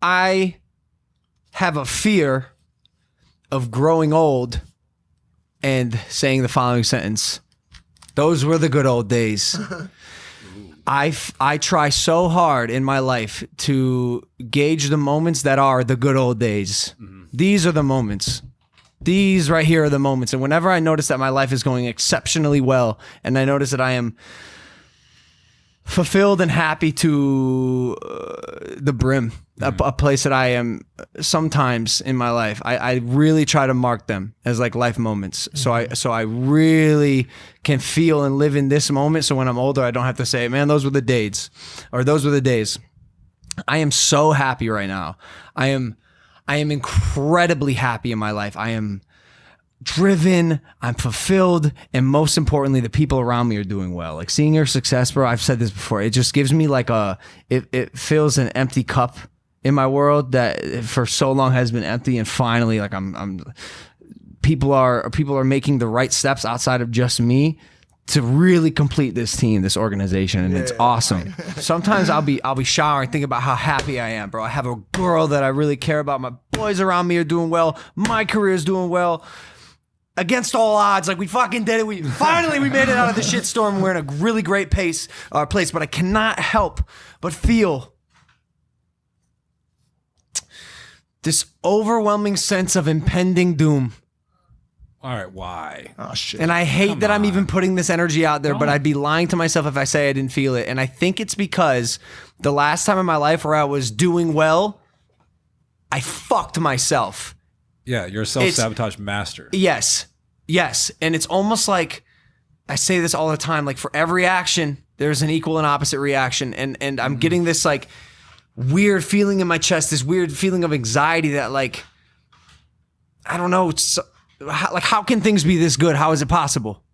I have a fear of growing old and saying the following sentence. Those were the good old days. I try so hard in my life to gauge the moments that are the good old days. Mm-hmm. These are the moments. These right here are the moments. And whenever I notice that my life is going exceptionally well, and I notice that I am fulfilled and happy to the brim, a place that I am sometimes in my life, I really try to mark them as like life moments. So I really can feel and live in this moment. So when I'm older, I don't have to say, man, those were the days, or those were the days. I am so happy right now. I am incredibly happy in my life. I am driven, I'm fulfilled, and most importantly, the people around me are doing well. Like seeing your success, bro, I've said this before, it just gives me like it fills an empty cup in my world that for so long has been empty, and finally like people are making the right steps outside of just me to really complete this team, this organization, and it's awesome. Sometimes I'll be showering, thinking about how happy I am, bro. I have a girl that I really care about. My boys around me are doing well. My career is doing well. Against all odds, like we fucking did it. We made it out of the shitstorm. We're in a really great place, but I cannot help but feel this overwhelming sense of impending doom. All right, why? Oh, shit. And I hate that I'm even putting this energy out there, but I'd be lying to myself if I say I didn't feel it. And I think it's because the last time in my life where I was doing well, I fucked myself. Yeah, you're a self-sabotage master. Yes. And it's almost like, I say this all the time, like for every action, there's an equal and opposite reaction. And I'm getting this like weird feeling in my chest, this weird feeling of anxiety that like, I don't know, how can things be this good? How is it possible?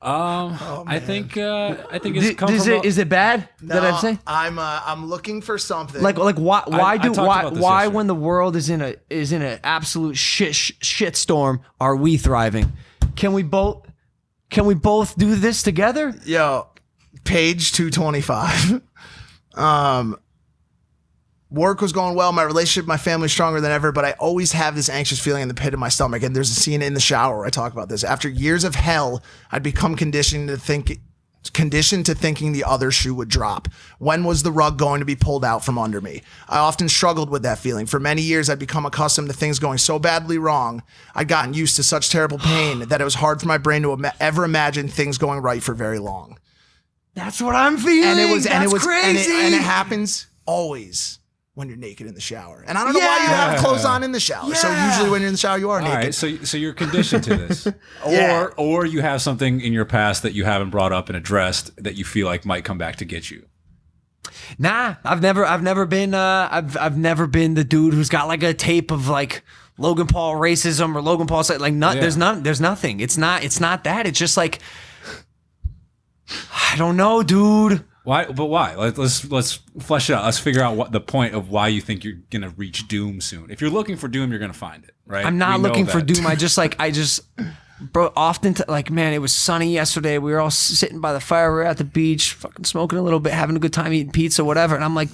I think it's is it bad that I'd say? I'm looking for something. Like why when the world is in an absolute shit storm are we thriving? Can we both do this together? Yo, page 225. Work was going well. My relationship, my family stronger than ever, but I always have this anxious feeling in the pit of my stomach. And there's a scene in the shower where I talk about this. After years of hell, I'd become conditioned to thinking the other shoe would drop. When was the rug going to be pulled out from under me? I often struggled with that feeling. For many years, I'd become accustomed to things going so badly wrong. I'd gotten used to such terrible pain that it was hard for my brain to ever imagine things going right for very long. That's what I'm feeling. That's crazy. And it happens always when you're naked in the shower. And I don't know why you have clothes on in the shower. Yeah. So usually when you're in the shower, you are naked. All right, so you're conditioned to this. Or you have something in your past that you haven't brought up and addressed that you feel like might come back to get you. Nah, I've never been the dude who's got like a tape of like Logan Paul racism or Logan Paul like there's nothing. It's not that. It's just like I don't know, dude. Why? But why? Let's flesh it out. Let's figure out what the point of why you think you're gonna reach doom soon. If you're looking for doom, you're gonna find it, right? I'm not looking for doom. Bro, often like, man, it was sunny yesterday. We were all sitting by the fire. We were at the beach, fucking smoking a little bit, having a good time, eating pizza, whatever. And I'm like,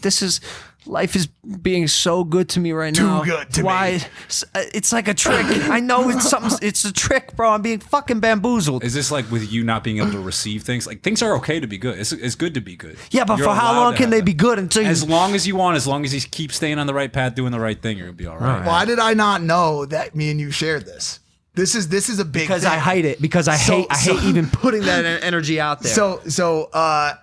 life is being so good to me right now. Too good to me. It's like a trick. I know it's something. It's a trick, bro. I'm being fucking bamboozled. Is this like with you not being able to receive things? Like things are okay to be good. It's good to be good. Yeah, but for how long can they be good until as long as you want, as long as you keep staying on the right path, doing the right thing, you're gonna be all right. Why did I not know that me and you shared this? This is a big because thing. I hide it because I hate even putting that energy out there. So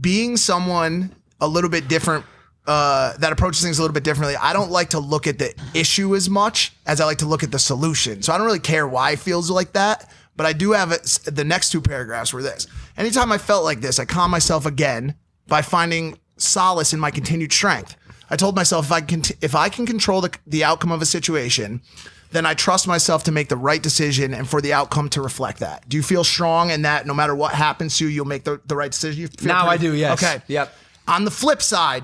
being someone a little bit different that approaches things a little bit differently, I don't like to look at the issue as much as I like to look at the solution. So I don't really care why it feels like that, but I do have the next two paragraphs were this. Anytime I felt like this, I calmed myself again by finding solace in my continued strength. I told myself if I can control the outcome of a situation, then I trust myself to make the right decision and for the outcome to reflect that. Do you feel strong in that no matter what happens to you, you'll make the right decision? I do, yes. Okay. Yep. On the flip side,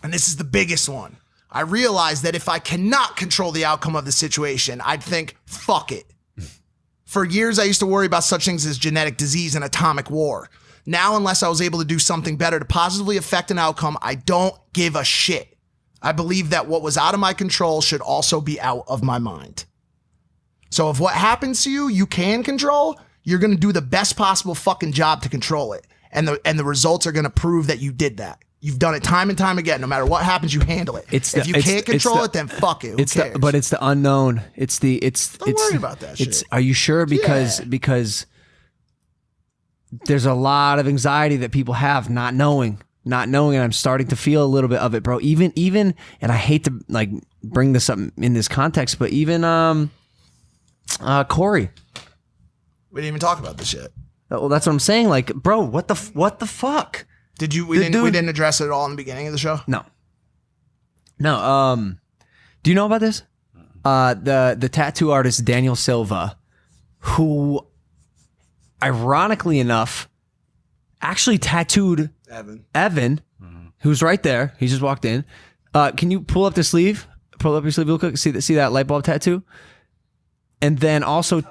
and this is the biggest one, I realized that if I cannot control the outcome of the situation, I'd think, fuck it. For years, I used to worry about such things as genetic disease and atomic war. Now, unless I was able to do something better to positively affect an outcome, I don't give a shit. I believe that what was out of my control should also be out of my mind. So if what happens to you, you can control, you're going to do the best possible fucking job to control it. And the results are going to prove that you did that. You've done it time and time again. No matter what happens, you handle it. If you can't control it, then fuck it. Who cares? But it's the unknown. Don't worry about that shit. Are you sure? Because there's a lot of anxiety that people have not knowing, and I'm starting to feel a little bit of it, bro. Even, and I hate to like bring this up in this context, but even Corey. We didn't even talk about this shit. Well, that's what I'm saying. Like, bro, what the fuck? We didn't address it at all in the beginning of the show? No. Do you know about this? The tattoo artist Daniel Silva, who ironically enough actually tattooed Evan, who's right there. He just walked in. Can you pull up the sleeve? Pull up your sleeve real quick. See that light bulb tattoo? And then also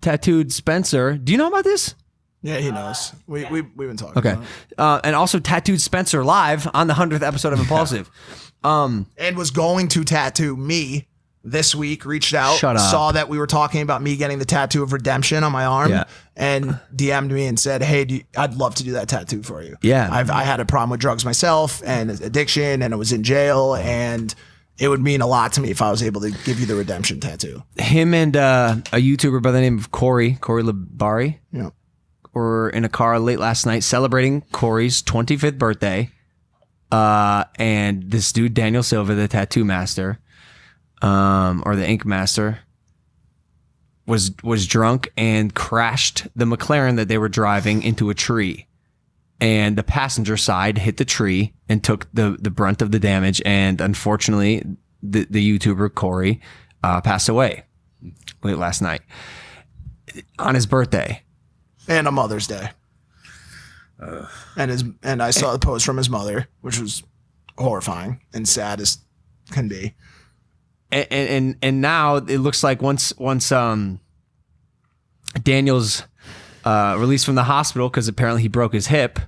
tattooed Spencer. Do you know about this? Yeah, he knows. We've been talking. Okay. And also tattooed Spencer live on the 100th episode of Impulsive. And was going to tattoo me this week, reached out, Shut up. saw that we were talking about me getting the tattoo of redemption on my arm, and DM'd me and said, hey, I'd love to do that tattoo for you. Yeah. I had a problem with drugs myself and addiction, and I was in jail, and it would mean a lot to me if I was able to give you the redemption tattoo. Him and a YouTuber by the name of Corey La Barrie, Yeah. were in a car late last night celebrating Corey's 25th birthday. And this dude, Daniel Silva, the tattoo master, or the ink master, was drunk and crashed the McLaren that they were driving into a tree. And the passenger side hit the tree and took the brunt of the damage. And unfortunately, the YouTuber Corey passed away late last night on his birthday. And a Mother's Day. And I saw the post from his mother, which was horrifying and sad as can be. And now it looks like once Daniel's released from the hospital, because apparently he broke his hip,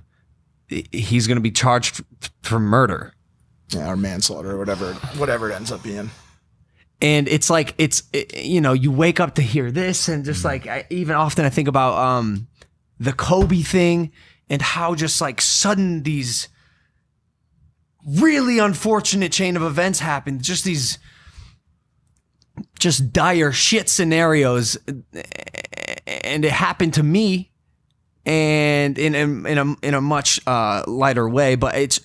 he's going to be charged for murder. Yeah, or manslaughter, or whatever it ends up being. And it's like, you wake up to hear this, and just like, even often I think about the Kobe thing and how just like sudden these really unfortunate chain of events happened. Just these dire shit scenarios. And it happened to me, and in a much lighter way, but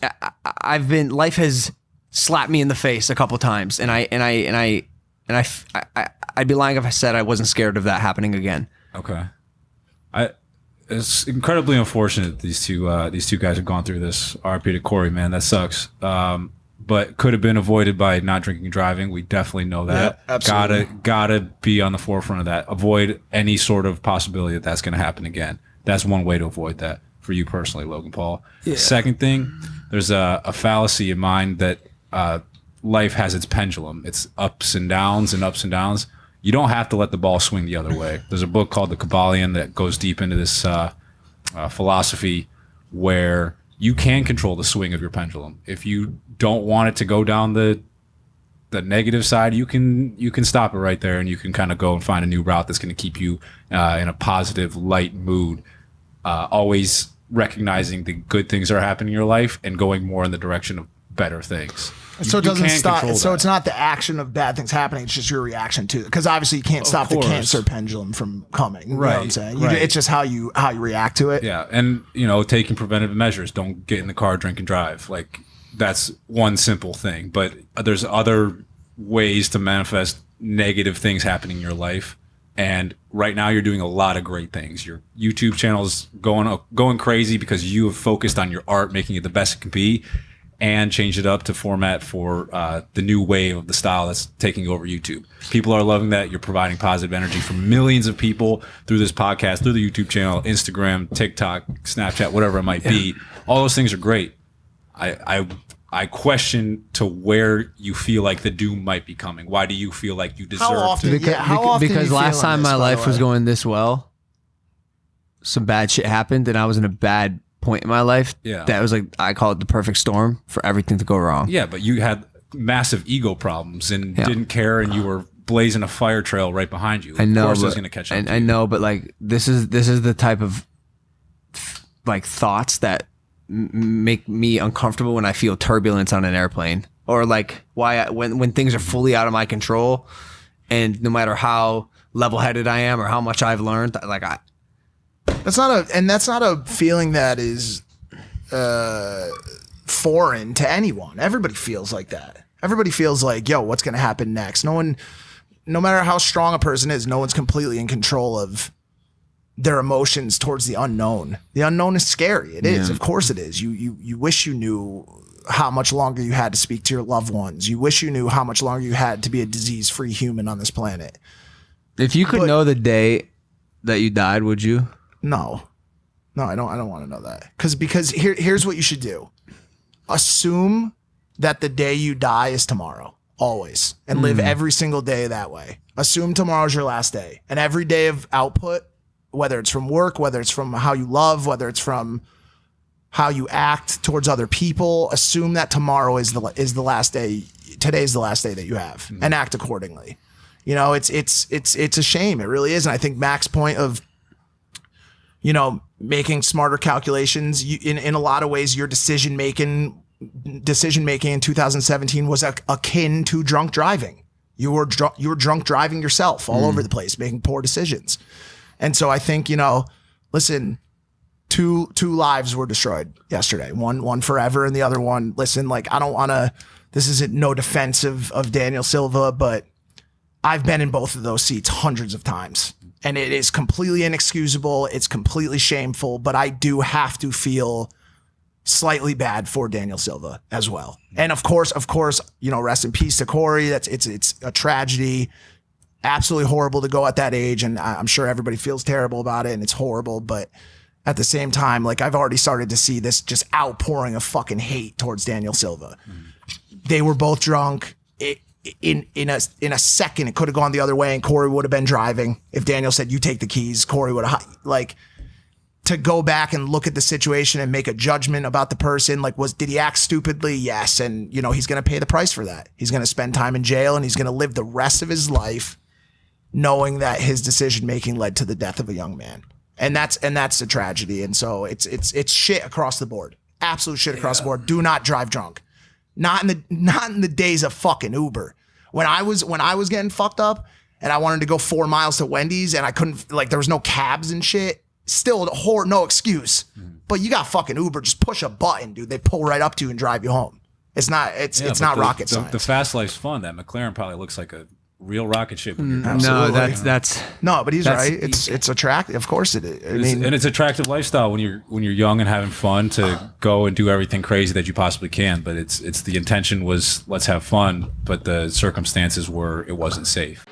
life has slapped me in the face a couple times, and I'd be lying if I said I wasn't scared of that happening again. Okay. It's incredibly unfortunate these two guys have gone through this. RIP to Corey, man, that sucks. But could have been avoided by not drinking and driving. We definitely know that. Yeah, absolutely. Gotta be on the forefront of that. Avoid any sort of possibility that that's going to happen again. That's one way to avoid that for you personally, Logan Paul. Yeah. Second thing, there's a fallacy in mind that life has its pendulum. It's ups and downs and ups and downs. You don't have to let the ball swing the other way. There's a book called The Kabbalion that goes deep into this philosophy where you can control the swing of your pendulum. If you don't want it to go down the negative side, you can stop it right there, and you can kind of go and find a new route that's going to keep you in a positive, light mood. Always recognizing the good things that are happening in your life and going more in the direction of better things. So it doesn't stop. So it's not the action of bad things happening. It's just your reaction to it. Because obviously you can't stop the cancer pendulum from coming. You know what I'm saying? It's just how you react to it. Yeah. And, taking preventative measures. Don't get in the car, drink and drive. Like, that's one simple thing. But there's other ways to manifest negative things happening in your life. And right now you're doing a lot of great things. Your YouTube channel is going crazy because you have focused on your art, making it the best it can be, and changed it up to format for the new wave of the style that's taking over YouTube. People are loving that. You're providing positive energy for millions of people through this podcast, through the YouTube channel, Instagram, TikTok, Snapchat, whatever it might be. All those things are great. I question to where you feel like the doom might be coming. Why do you feel like you deserve to? Because last time my life was going this well, some bad shit happened, and I was in a bad point in my life. Yeah. That was like, I call it the perfect storm for everything to go wrong. Yeah, but you had massive ego problems and didn't care, and you were blazing a fire trail right behind you. I know, of course, but, it's going to catch up. I know, but like this is the type of like thoughts that make me uncomfortable when I feel turbulence on an airplane, or like when things are fully out of my control, and no matter how level-headed I am or how much I've learned, like that's not a feeling that is foreign to anyone. Everybody feels like that. Everybody feels like, yo, what's going to happen next? No matter how strong a person is, no one's completely in control of their emotions towards the unknown. The unknown is scary. It is. Of course it is. You wish you knew how much longer you had to speak to your loved ones. You wish you knew how much longer you had to be a disease-free human on this planet. If you could know the day that you died, would you? No, I don't want to know that. Because here's what you should do. Assume that the day you die is tomorrow, always, and live every single day that way. Assume tomorrow's your last day, and every day of output, whether it's from work, whether it's from how you love, whether it's from how you act towards other people, assume that tomorrow is the last day. Today's the last day that you have, and act accordingly. You know, it's a shame. It really is. And I think Mac's point of, you know, making smarter calculations, in a lot of ways, your decision making in 2017 was akin to drunk driving. You were drunk driving yourself all over the place, making poor decisions. And so I think, you know, listen, two lives were destroyed yesterday. One forever, and the other one, listen, like, I don't want to, this isn't no defense of Daniel Silva, but I've been in both of those seats hundreds of times, and it is completely inexcusable. It's completely shameful, but I do have to feel slightly bad for Daniel Silva as well. And of course, you know, rest in peace to Corey. It's a tragedy. Absolutely horrible to go at that age, and I'm sure everybody feels terrible about it, and it's horrible, but at the same time, like, I've already started to see this just outpouring of fucking hate towards Daniel Silva. They were both drunk. In a second, it could have gone the other way, and Corey would have been driving. If Daniel said, you take the keys, Corey would have, like, to go back and look at the situation and make a judgment about the person. Like, did he act stupidly? Yes. And, you know, he's going to pay the price for that. He's going to spend time in jail, and he's going to live the rest of his life knowing that his decision-making led to the death of a young man. And that's a tragedy. And so it's shit across the board. Absolute shit across the board. Do not drive drunk. Not in the days of fucking Uber. When I was getting fucked up and I wanted to go 4 miles to Wendy's and I couldn't, like, there was no cabs and shit. Still no excuse. But you got fucking Uber. Just push a button, dude. They pull right up to you and drive you home. It's not rocket science. The fast life's fun. That McLaren probably looks like a real rocket ship. No, that's no, but he's right. It's attractive. Of course it is. I mean, and it's attractive lifestyle when you're young and having fun to go and do everything crazy that you possibly can. But it's the intention was, let's have fun, but the circumstances were, it wasn't safe.